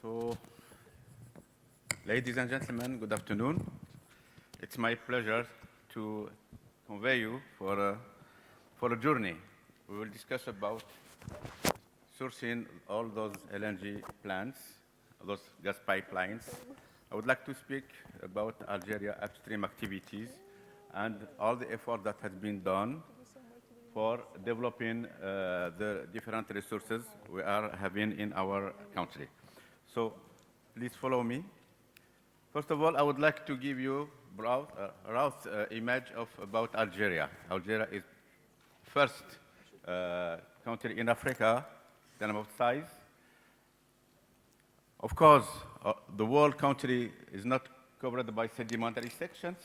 So, ladies and gentlemen, good afternoon. It's my pleasure to convey you for a journey. We will discuss about sourcing all those LNG plants, those gas pipelines. I would like to speak about Algeria upstream activities and all the effort that has been done for developing the different resources we are having in our country. So please follow me. First of all, I would like to give you a rough image about Algeria. Algeria is first country in Africa in terms of size. Of course, the whole country is not covered by sedimentary sections.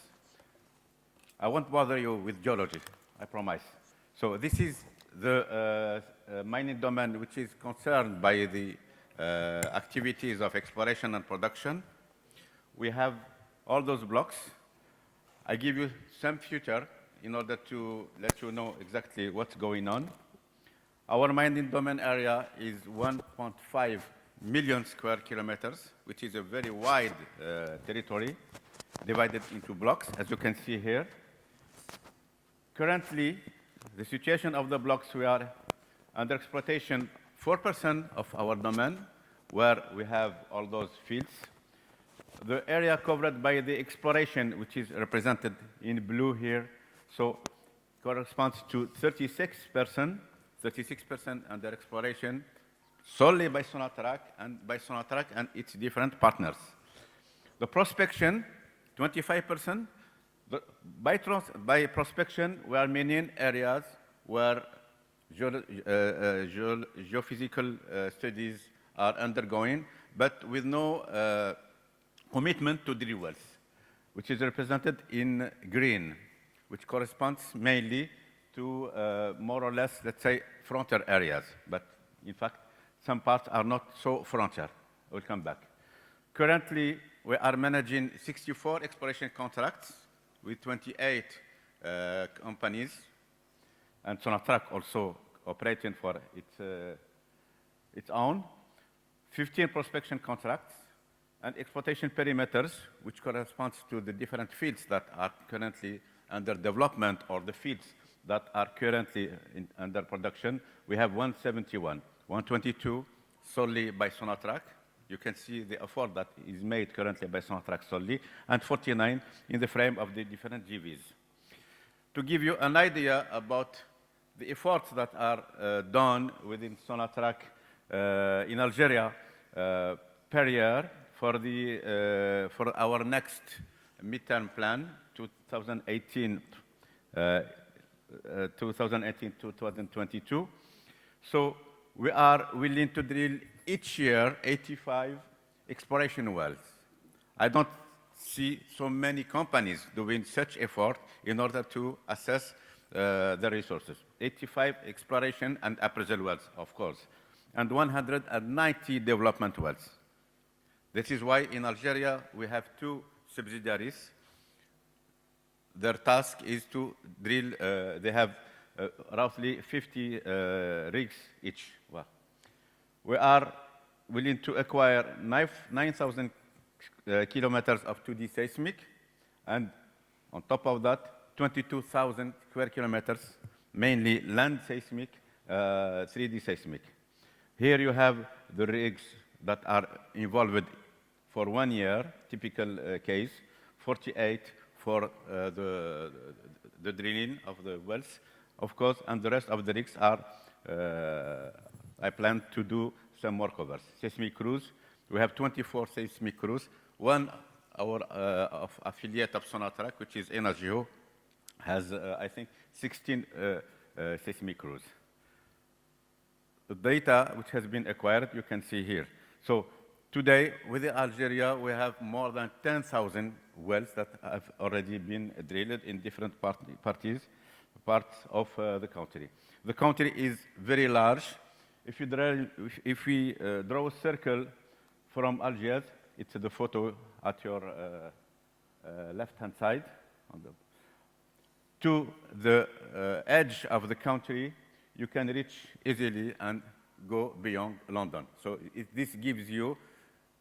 I won't bother you with geology, I promise. So this is the mining domain which is concerned by the activities of exploration and production. We have all those blocks. I give you some future in order to let you know exactly what's going on. Our mining domain area is 1.5 million square kilometers, which is a very wide territory divided into blocks, as you can see here. Currently, the situation of the blocks, we are under exploitation 4% of our domain, where we have all those fields. The area covered by the exploration, which is represented in blue here, so corresponds to 36% under exploration, solely by Sonatrach and its different partners. The prospection, 25%. By prospection, we are meaning areas where geophysical studies are undergoing, but with no commitment to drill wells, which is represented in green, which corresponds mainly to more or less, let's say, frontier areas. But in fact, some parts are not so frontier. We'll come back. Currently, we are managing 64 exploration contracts with 28 companies, and Sonatrach also operating for its own, 15 prospection contracts, and exploitation perimeters, which corresponds to the different fields that are currently under development or the fields that are currently under production. We have 171, 122 solely by Sonatrach. You can see the effort that is made currently by Sonatrach solely, and 49 in the frame of the different GVs. To give you an idea about the efforts that are done within Sonatrach in Algeria per year for our next midterm plan, 2018-2022. So we are willing to drill each year 85 exploration wells. I don't see so many companies doing such effort in order to assess the resources. 85 exploration and appraisal wells, of course, and 190 development wells. This is why in Algeria we have two subsidiaries. Their task is to drill, they have roughly 50 rigs each. Well, we are willing to acquire 9,000 kilometers of 2D seismic, and on top of that, 22,000 square kilometers, mainly land seismic, 3D seismic. Here you have the rigs that are involved for 1 year, typical case, 48 for the drilling of the wells, of course, and the rest of the rigs are, I plan to do some more covers. Seismic crews, we have 24 seismic crews. One, our affiliate of Sonatrach, which is Energio, has, I think, 16 seismic crews. The data which has been acquired, you can see here. So today, within Algeria, we have more than 10,000 wells that have already been drilled in different parts of the country. The country is very large. If we draw a circle from Algiers, it's the photo at your left-hand side, to the edge of the country, you can reach easily and go beyond London. So this gives you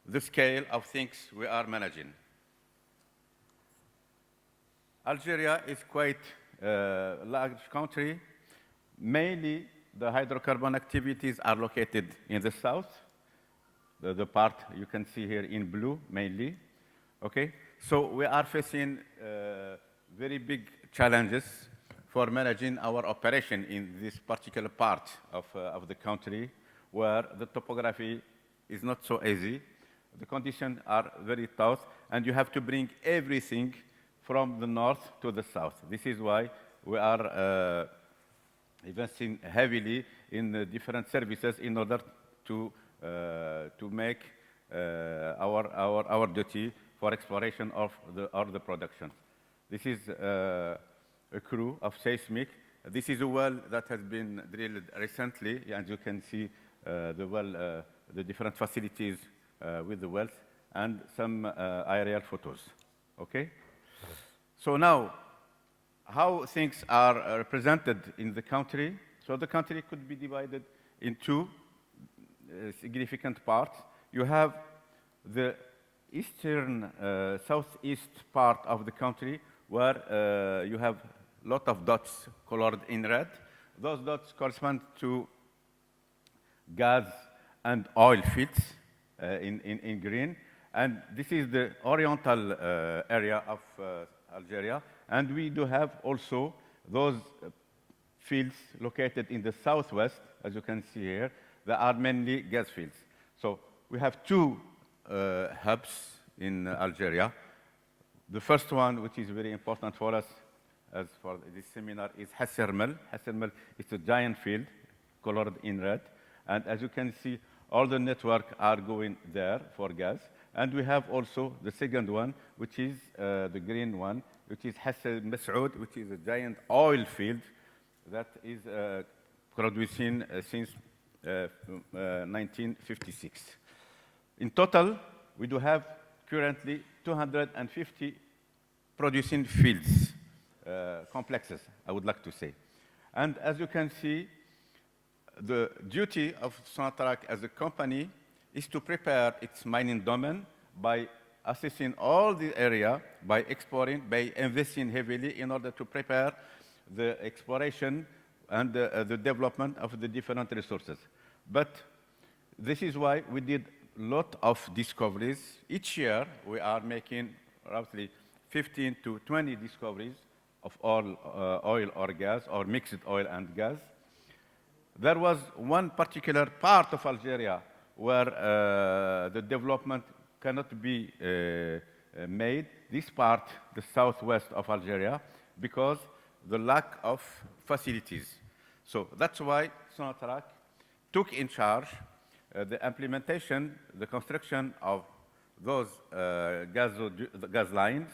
the scale of things we are managing. Algeria is quite a large country. Mainly, the hydrocarbon activities are located in the south, the part you can see here in blue, mainly. Okay? So we are facing very big challenges for managing our operation in this particular part of the country, where the topography is not so easy. The conditions are very tough, and you have to bring everything from the north to the south. This is why we are investing heavily in different services in order to make our duty for exploration of the production. This is a crew of seismic. This is a well that has been drilled recently, and you can see the different facilities with the wells and some aerial photos. Okay? So now, how things are represented in the country. So the country could be divided in two significant parts. You have the eastern, southeast part of the country, where you have a lot of dots colored in red. Those dots correspond to gas and oil fields in green. And this is the oriental area of Algeria. And we do have also those fields located in the southwest, as you can see here, that are mainly gas fields. So we have two hubs in Algeria. The first one, which is very important for us as for this seminar, is Hassermel. Hassermel is a giant field colored in red. And as you can see, all the network are going there for gas. And we have also the second one, which is the green one, which is Hassan Masoud, which is a giant oil field that is producing since 1956. In total, we do have currently 250 producing fields, complexes, I would like to say. And as you can see, the duty of Sonatrach as a company is to prepare its mining domain by assessing all the area, by exploring, by investing heavily in order to prepare the exploration and the development of the different resources. But this is why we did a lot of discoveries. Each year, we are making roughly 15 to 20 discoveries of all oil or gas, or mixed oil and gas. There was one particular part of Algeria where the development cannot be made, this part, the southwest of Algeria, because the lack of facilities. So that's why Sonatrach took in charge the implementation, the construction of those gas lines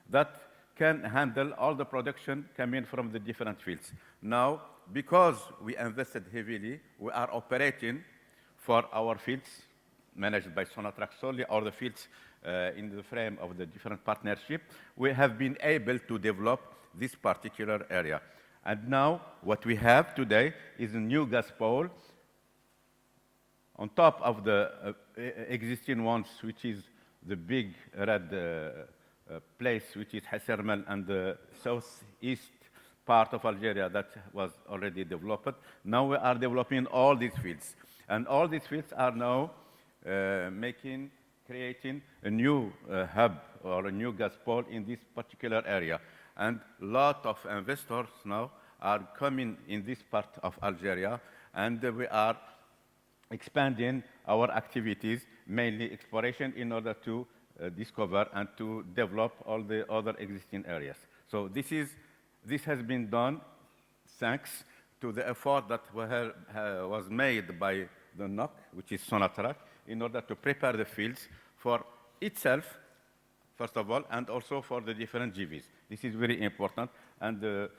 that can handle all the production coming from the different fields. Now, because we invested heavily, we are operating for our fields managed by Sonatrach solely, or the fields in the frame of the different partnership. We have been able to develop this particular area. And now, what we have today is a new gas pole on top of the existing ones, which is the big red place, which is Hassermel, and the southeast part of Algeria that was already developed. Now we are developing all these fields. And all these fields are now creating a new hub or a new gas pole in this particular area. And a lot of investors now are coming in this part of Algeria, and we are expanding our activities, mainly exploration, in order to discover and to develop all the other existing areas. So this has been done thanks to the effort that was made by the NOC, which is Sonatrach, in order to prepare the fields for itself, first of all, and also for the different GVs. This is very important. And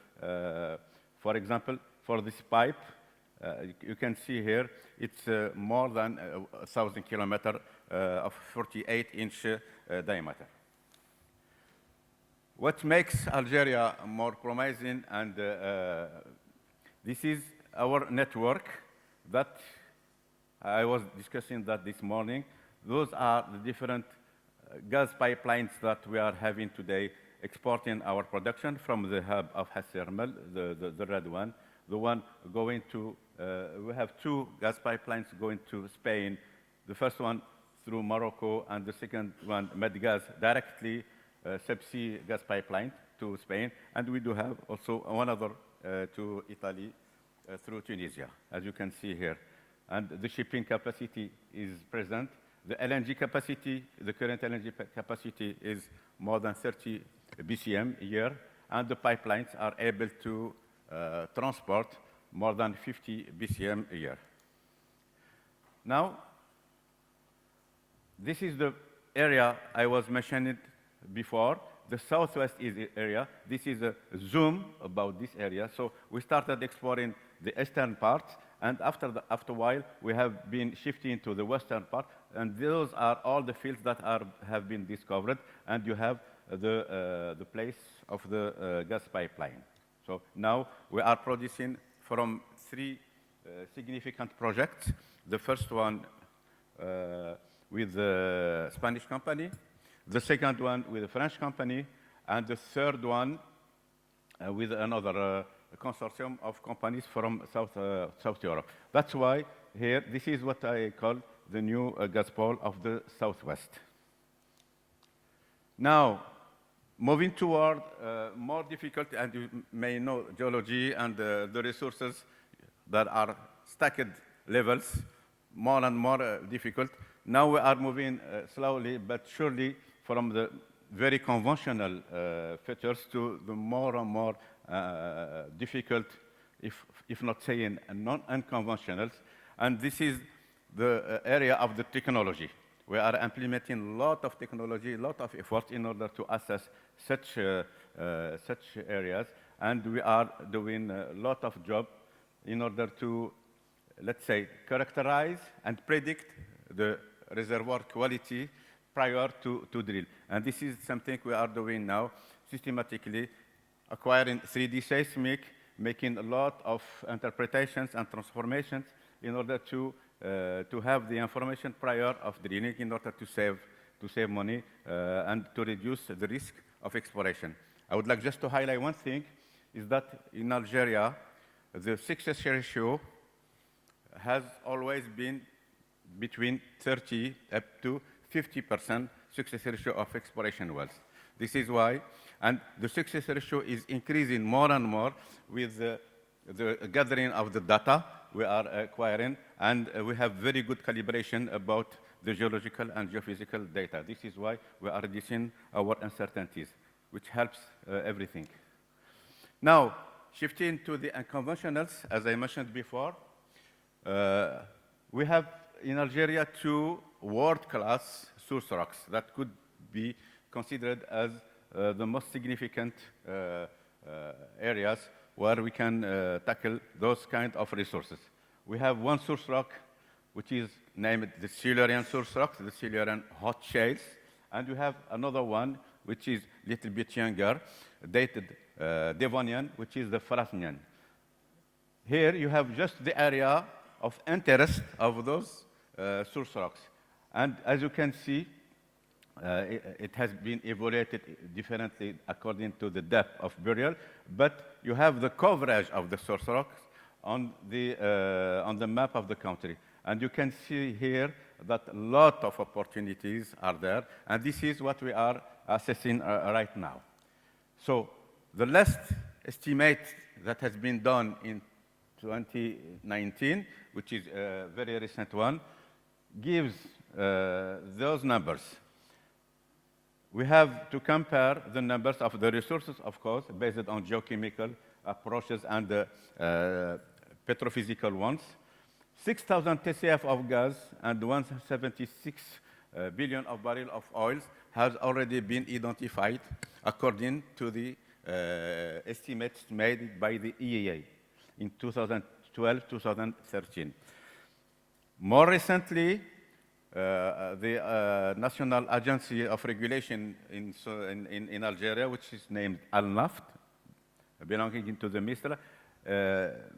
for example, for this pipe, you can see here, it's more than 1,000 kilometers of 48-inch diameter. What makes Algeria more promising, and this is our network that I was discussing that this morning, those are the different gas pipelines that we are having today, exporting our production from the hub of Hassermel, the red one, the one going to, we have two gas pipelines going to Spain, the first one through Morocco, and the second one, Medgas, directly subsea gas pipeline to Spain, and we do have also one other to Italy through Tunisia, as you can see here. And the shipping capacity is present. The LNG capacity, the current LNG capacity is more than 30 BCM a year, and the pipelines are able to transport more than 50 BCM a year. Now, this is the area I was mentioning before, the southwest area. This is a zoom about this area. So we started exploring the eastern part, and after a while, we have been shifting to the western part, and those are all the fields that have been discovered, and you have the place of the gas pipeline. So now we are producing from three significant projects. The first one with the Spanish company, the second one with a French company, and the third one with another consortium of companies from South Europe. That's why here, this is what I call the new gas pole of the Southwest. Now, moving toward more difficult, and you may know geology and the resources that are stacked levels, more and more difficult. Now we are moving slowly but surely from the very conventional features to the more and more difficult, if not saying non-unconventionals. And this is the area of the technology. We are implementing a lot of technology, a lot of effort in order to assess such areas. And we are doing a lot of job in order to, let's say, characterize and predict the reservoir quality prior to drill. And this is something we are doing now systematically, acquiring 3D seismic, making a lot of interpretations and transformations in order to have the information prior of drilling in order to save money and to reduce the risk of exploration. I would like just to highlight one thing, is that in Algeria, the success ratio has always been between 30 up to 50% success ratio of exploration wells. This is why, and the success ratio is increasing more and more with the gathering of the data we are acquiring, and we have very good calibration about the geological and geophysical data. This is why we are reducing our uncertainties, which helps everything. Now, shifting to the unconventionals, as I mentioned before, we have in Algeria two world-class source rocks that could be considered as the most significant areas where we can tackle those kind of resources. We have one source rock, which is named the Silurian source rock, the Silurian hot shales, and we have another one, which is a little bit younger, dated Devonian, which is the Frathnian. Here you have just the area of interest of those source rocks. And as you can see, it has been evaluated differently according to the depth of burial, but you have the coverage of the source rocks on the map of the country. And you can see here that a lot of opportunities are there, and this is what we are assessing right now. So the last estimate that has been done in 2019, which is a very recent one, gives those numbers. We have to compare the numbers of the resources, of course, based on geochemical approaches and petrophysical ones. 6,000 TCF of gas and 176 billion of barrels of oil has already been identified according to the estimates made by the EIA in 2012-2013. More recently, the National Agency of Regulation in Algeria, which is named Al-Naft, belonging to the Minister,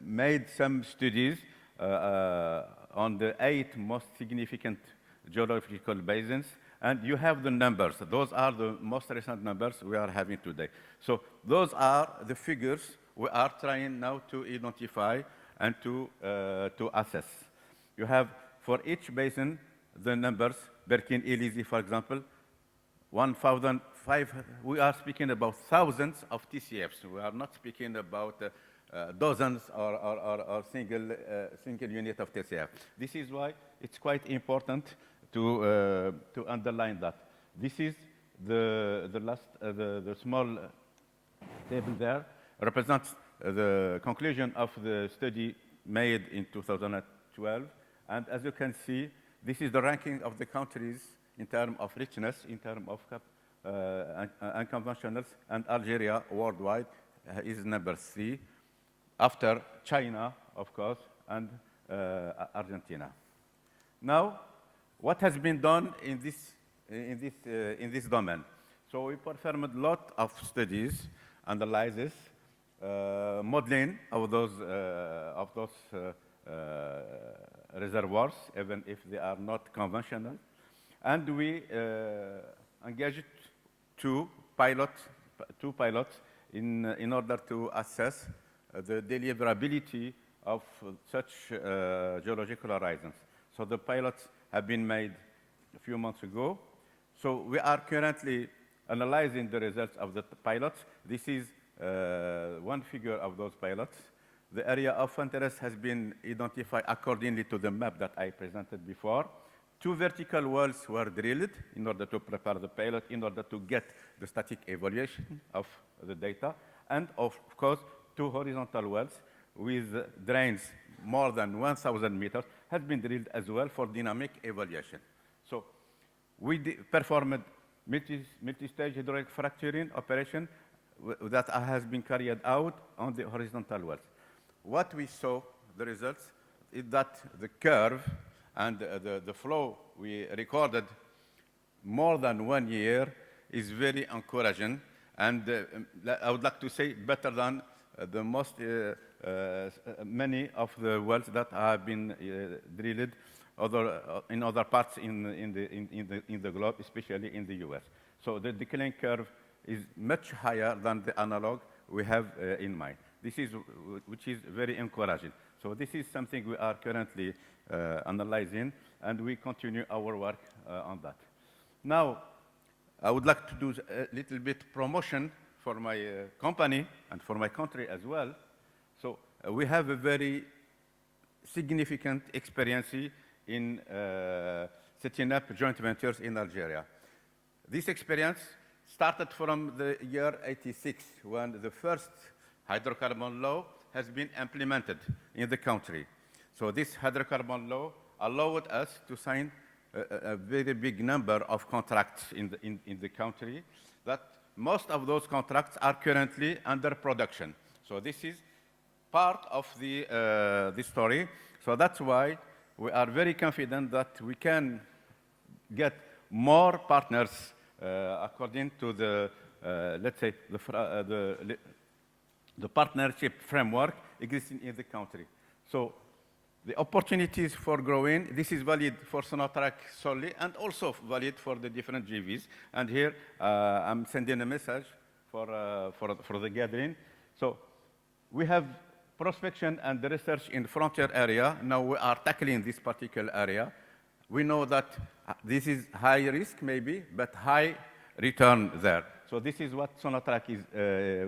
made some studies on the 8 most significant geological basins. And you have the numbers. Those are the most recent numbers we are having today. So those are the figures we are trying now to identify and to assess. You have, for each basin, the numbers. Berkin Elizi, for example, 1,500. We are speaking about thousands of TCFs. We are not speaking about dozens or single unit of TCF. This is why it's quite important to underline that. This is the small table there represents the conclusion of the study made in 2012. And as you can see, this is the ranking of the countries in terms of richness, in terms of unconventionals, and Algeria worldwide is number 3, after China, of course, and Argentina. Now, what has been done in this domain? So we performed a lot of studies, analysis, modeling of those reservoirs, even if they are not conventional. And we engaged two pilots in order to assess the deliverability of such geological horizons. So the pilots have been made a few months ago. So we are currently analyzing the results of the pilots. This is one figure of those pilots. The area of interest has been identified accordingly to the map that I presented before. 2 vertical wells were drilled in order to prepare the pilot, in order to get the static evaluation of the data. And of course, 2 horizontal wells with drains more than 1,000 meters has been drilled as well for dynamic evaluation. So we performed multi-stage hydraulic fracturing operation that has been carried out on the horizontal wells. What we saw, the results, is that the curve and the flow we recorded more than 1 year is very encouraging, and I would like to say better than the most many of the wells that have been drilled in other parts in the globe, especially in the US. So the decline curve is much higher than the analog we have in mind. Which is very encouraging. So this is something we are currently analyzing, and we continue our work on that. Now, I would like to do a little bit promotion for my company and for my country as well. So we have a very significant experience in setting up joint ventures in Algeria. This experience started from the year '86, when the first hydrocarbon law has been implemented in the country. So this hydrocarbon law allowed us to sign a very big number of contracts in the country, that most of those contracts are currently under production. So this is part of the story. So that's why we are very confident that we can get more partners according to the, let's say, the partnership framework existing in the country. So the opportunities for growing, this is valid for Sonatrach solely, and also valid for the different GVs. And here, I'm sending a message for the gathering. So we have prospection and research in frontier area. Now we are tackling this particular area. We know that this is high risk maybe, but high return there. So this is what Sonatrach is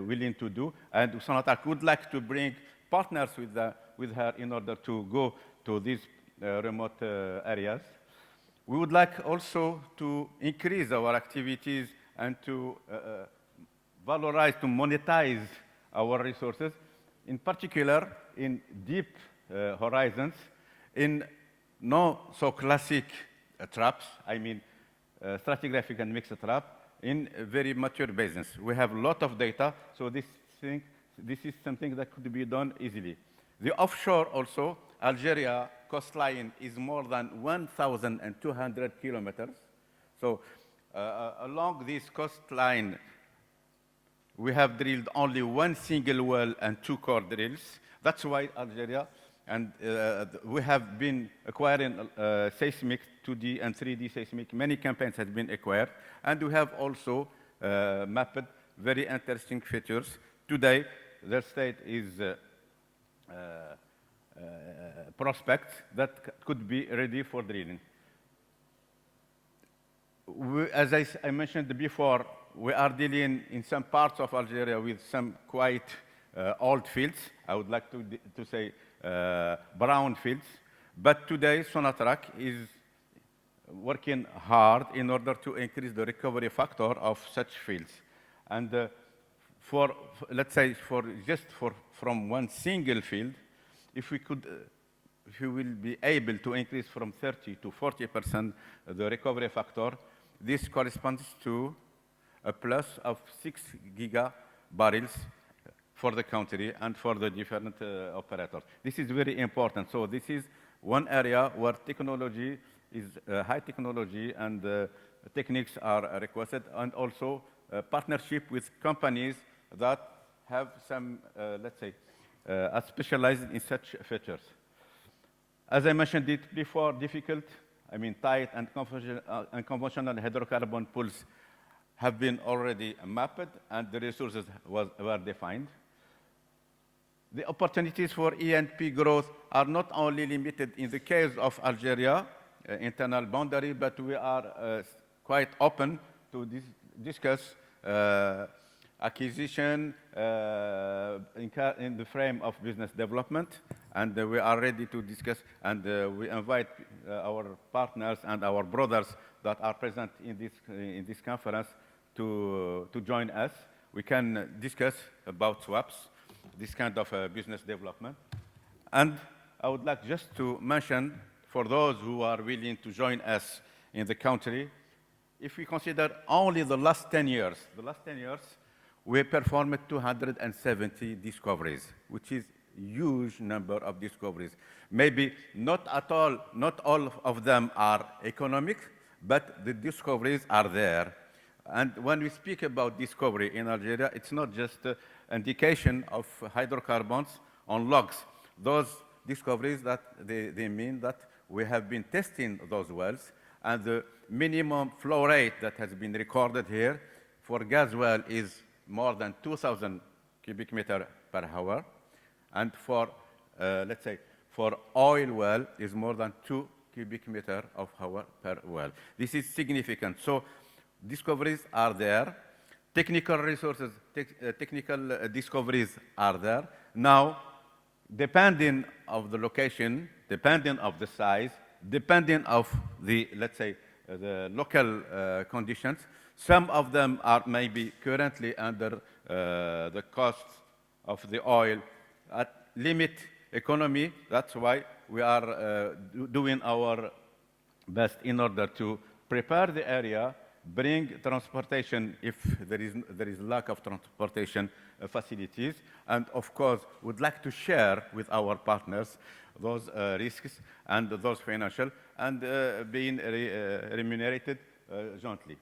willing to do, and Sonatrach would like to bring partners with her in order to go to these remote areas. We would like also to increase our activities and to valorize, to monetize our resources, in particular in deep horizons, in not so classic traps, I mean stratigraphic and mixed trap, in very mature basins. We have a lot of data, so this is something that could be done easily. The offshore also, Algeria coastline is more than 1,200 kilometers. So along this coastline, we have drilled only 1 single well and 2 core drills. That's why Algeria And we have been acquiring seismic 2D and 3D seismic. Many campaigns have been acquired. And we have also mapped very interesting features. Today, the state is prospects that could be ready for drilling. As I mentioned before, we are dealing in some parts of Algeria with some quite old fields. I would like to say brown fields. But today, Sonatrach is working hard in order to increase the recovery factor of such fields. And let's say, from one single field, if we will be able to increase from 30 to 40% the recovery factor, this corresponds to a plus of 6 gigabarrels for the country and for the different operators. This is very important. So this is one area where technology is high technology and techniques are requested, and also partnership with companies that have some, let's say, are specialized in such features. As I mentioned it before, difficult, tight and unconventional hydrocarbon pools have been already mapped and the resources were defined. The opportunities for E&P growth are not only limited in the case of Algeria, internal boundary, but we are quite open to discuss acquisition in the frame of business development, and we are ready to discuss, and we invite our partners and our brothers that are present in this conference to join us. We can discuss about swaps, this kind of business development. And I would like just to mention, for those who are willing to join us in the country, if we consider only the last 10 years, we performed 270 discoveries, which is a huge number of discoveries. Maybe not all of them are economic, but the discoveries are there. And when we speak about discovery in Algeria, it's not just an indication of hydrocarbons on logs. Those discoveries, that they mean that we have been testing those wells, and the minimum flow rate that has been recorded here for gas well is more than 2,000 cubic meter per hour, and for, let's say, for oil well is more than 2 cubic meter of hour per well. This is significant. So discoveries are there. Technical resources, technical discoveries are there. Now, depending of the location, depending of the size, depending of the, let's say, the local conditions, some of them are maybe currently under the cost of the oil at limit economy. That's why we are doing our best in order to prepare the area, bring transportation if there is lack of transportation facilities, and of course would like to share with our partners those risks and those financial, and being remunerated jointly.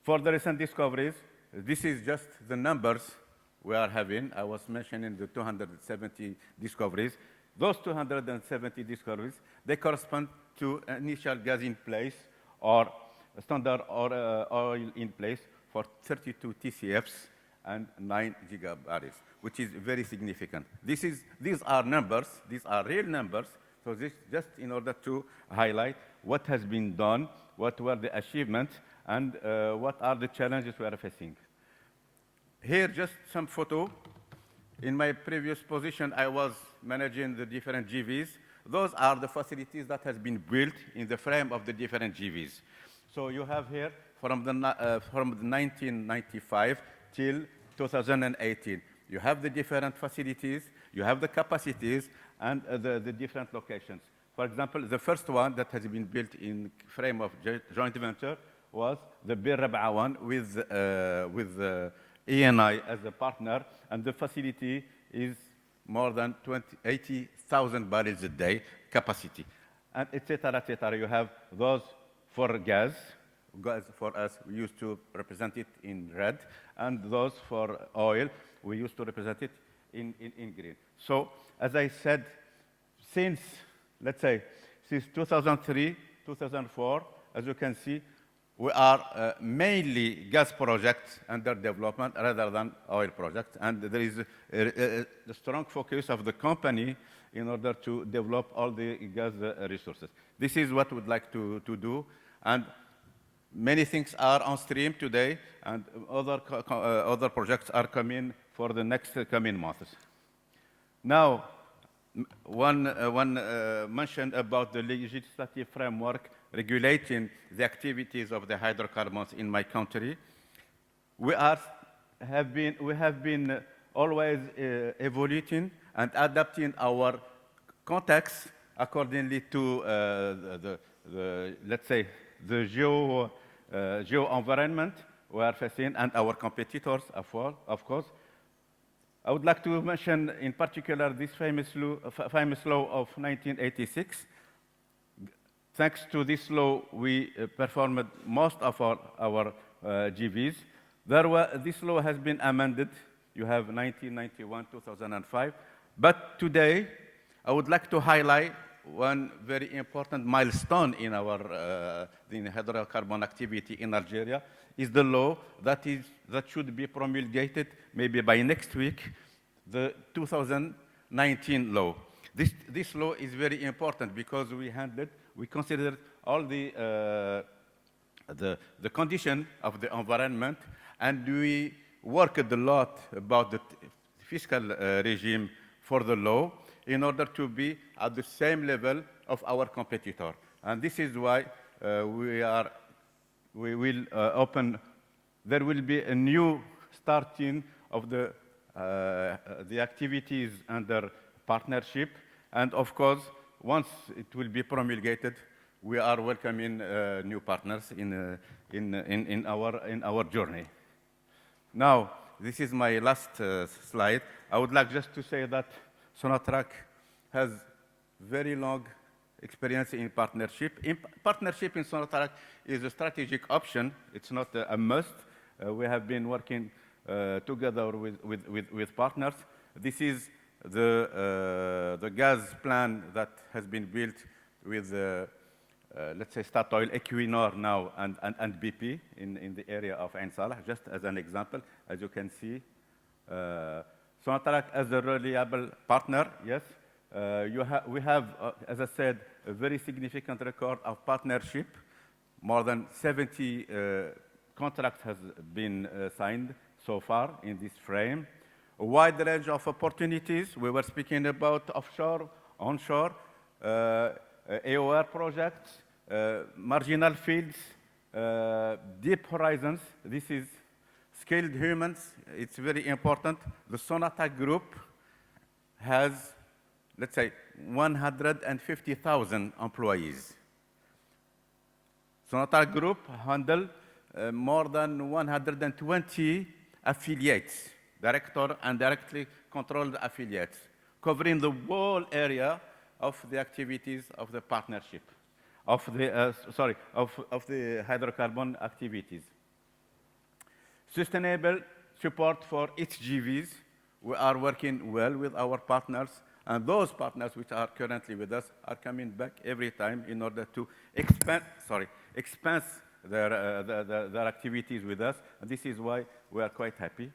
For the recent discoveries, this is just the numbers we are having. I was mentioning the 270 discoveries. Those 270 discoveries, they correspond to initial gas in place or standard oil in place for 32 TCFs and 9 gigabarrels, which is very significant. These are numbers, these are real numbers, so this just in order to highlight what has been done, what were the achievements, and what are the challenges we are facing. Here, just some photo. In my previous position, I was managing the different GVs. Those are the facilities that has been built in the frame of the different GVs. So you have here from 1995 till 2018. You have the different facilities, you have the capacities, and the different locations. For example, the first one that has been built in frame of joint venture was the Bir Rab'a one with ENI as a partner, and the facility is more than 80,000 barrels a day capacity, and et cetera, et cetera. You have those for gas for us, we used to represent it in red, and those for oil, we used to represent it in green. So, as I said, since, let's say, since 2003, 2004, as you can see, we are mainly gas projects under development rather than oil projects. And there is a strong focus of the company in order to develop all the gas resources. This is what we'd like to do. And many things are on stream today, and other projects are coming for the next coming months. Now, one mentioned about the legislative framework regulating the activities of the hydrocarbons in my country. We have been always evaluating and adapting our context accordingly to let's say, the geo environment we are facing and our competitors, of course. I would like to mention in particular this famous law of 1986. Thanks to this law, we performed most of our GVs. This law has been amended. You have 1991, 2005. But today, I would like to highlight one very important milestone in our in hydrocarbon activity in Algeria, is the law that should be promulgated maybe by next week, the 2019 law. This law is very important because we considered all the condition of the environment, and we worked a lot about the fiscal regime for the law in order to be at the same level of our competitor. And this is why we will open, there will be a new starting of the activities under partnership. And of course, once it will be promulgated, we are welcoming new partners in our journey. Now, this is my last slide. I would like just to say that Sonatrach has very long experience in partnership. Partnership in Sonatrach is a strategic option. It's not a must. We have been working together with partners. This is the gas plant that has been built with, let's say, Statoil, Equinor now, and BP in the area of Ain Salah, just as an example. As you can see, Sonatrach as a reliable partner, yes. We have, as I said, a very significant record of partnership. More than 70 contracts has been signed so far in this frame. A wide range of opportunities. We were speaking about offshore, onshore, AOR projects, marginal fields, deep horizons. This is skilled humans. It's very important. The Sonatrach group has, let's say, 150,000 employees. Sonatrach group handle more than 120 affiliates, director and directly controlled affiliates, covering the whole area of the activities of the partnership, of the hydrocarbon activities. Sustainable support for its GVs. We are working well with our partners, and those partners which are currently with us are coming back every time in order to expand their activities with us. And this is why we are quite happy.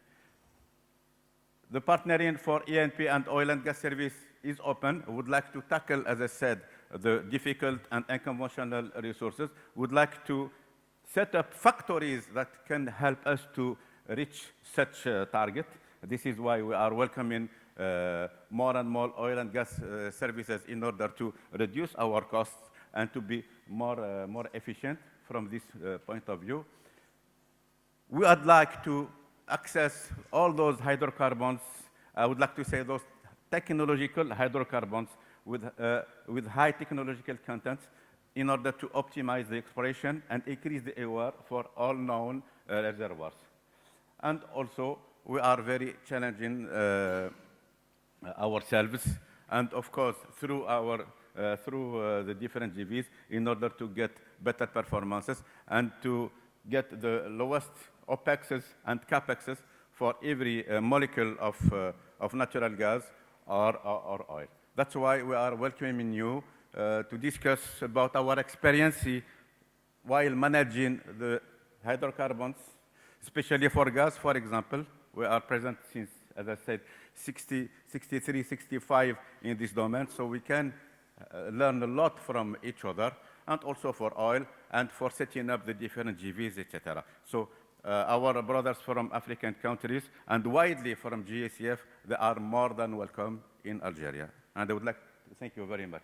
The partnering for E&P and oil and gas service is open. We would like to tackle, as I said, the difficult and unconventional resources. We would like to set up factories that can help us to reach such a target. This is why we are welcoming more and more oil and gas services in order to reduce our costs and to be more efficient from this point of view. We would like to access all those hydrocarbons. I would like to say those technological hydrocarbons with high technological content in order to optimize the exploration and increase the AOR for all known reservoirs. And also, we are very challenging ourselves, and of course, through the different GVs in order to get better performances and to get the lowest OPEXs and CAPEXs for every molecule of natural gas or oil. That's why we are welcoming you to discuss about our experience while managing the hydrocarbons, especially for gas, for example. We are present since, as I said, 63, 65 in this domain, so we can learn a lot from each other, and also for oil, and for setting up the different GVs, etc. So our brothers from African countries, and widely from GECF, they are more than welcome in Algeria. And I would like to thank you very much.